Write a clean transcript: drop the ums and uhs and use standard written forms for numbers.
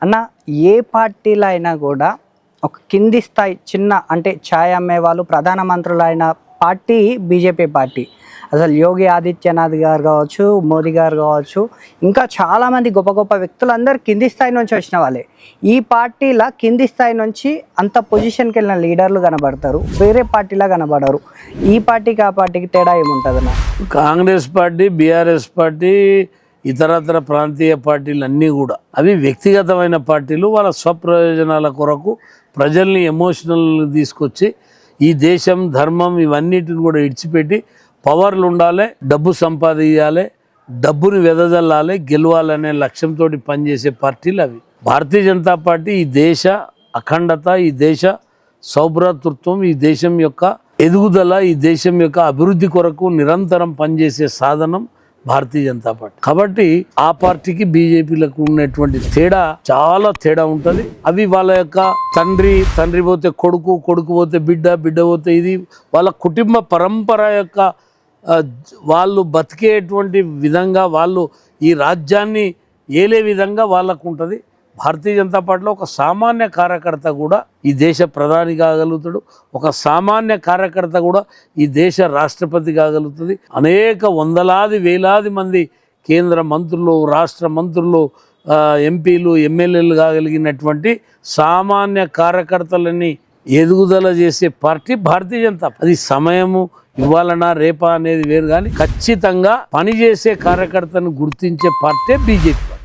అన్న ఏ పార్టీలో అయినా కూడా ఒక కింది స్థాయి చిన్న అంటే ఛాయ్ అమ్మే వాళ్ళు ప్రధానమంత్రులు అయిన పార్టీ బీజేపీ పార్టీ. అసలు యోగి ఆదిత్యనాథ్ గారు కావచ్చు, మోదీ గారు కావచ్చు, ఇంకా చాలామంది గొప్ప గొప్ప వ్యక్తులందరూ కింది స్థాయి నుంచి వచ్చిన వాళ్ళే. ఈ పార్టీల కింది స్థాయి నుంచి అంత పొజిషన్కి వెళ్ళిన లీడర్లు కనబడతారు, వేరే పార్టీలా కనబడరు. ఈ పార్టీకి ఆ పార్టీకి తేడా ఏముంటుంది అన్న? కాంగ్రెస్ పార్టీ, బీఆర్ఎస్ పార్టీ, ఇతరతర ప్రాంతీయ పార్టీలు అన్నీ కూడా అవి వ్యక్తిగతమైన పార్టీలు. వాళ్ళ స్వప్రయోజనాల కొరకు ప్రజల్ని ఎమోషనల్ తీసుకొచ్చి ఈ దేశం, ధర్మం ఇవన్నిటిని కూడా ఇడిచిపెట్టి పవర్లు ఉండాలి, డబ్బు సంపాదించాలి, డబ్బుని వెదజల్లాలి, గెలవాలనే లక్ష్యంతో పనిచేసే పార్టీలు అవి. భారతీయ జనతా పార్టీ ఈ దేశ అఖండత, ఈ దేశ సౌభ్రాతృత్వం, ఈ దేశం యొక్క ఎదుగుదల, ఈ దేశం యొక్క అభివృద్ధి కొరకు నిరంతరం పనిచేసే సాధనం భారతీయ జనతా పార్టీ. కాబట్టి ఆ పార్టీకి బీజేపీలకు ఉన్నటువంటి తేడా చాలా తేడా ఉంటుంది. అవి వాళ్ళ యొక్క తండ్రి పోతే కొడుకు, కొడుకు పోతే బిడ్డ, బిడ్డ పోతే ఇది వాళ్ళ కుటుంబ పరంపర యొక్క వాళ్ళు బతికేటువంటి విధంగా, వాళ్ళు ఈ రాజ్యాన్ని ఏలే విధంగా వాళ్ళకు ఉంటుంది. భారతీయ జనతా పార్టీలో ఒక సామాన్య కార్యకర్త కూడా ఈ దేశ ప్రధాని కాగలుగుతాడు, ఒక సామాన్య కార్యకర్త కూడా ఈ దేశ రాష్ట్రపతి కాగలుగుతుంది. అనేక వందలాది వేలాది మంది కేంద్ర మంత్రులు, రాష్ట్ర మంత్రులు, ఎంపీలు, ఎమ్మెల్యేలు కాగలిగినటువంటి సామాన్య కార్యకర్తలని ఎదుగుదల చేసే పార్టీ భారతీయ జనతా పార్టీ. అది సమయము ఇవ్వాలన్నా రేపా అనేది వేరు, కానీ ఖచ్చితంగా పనిచేసే కార్యకర్తను గుర్తించే పార్టీ బీజేపీ.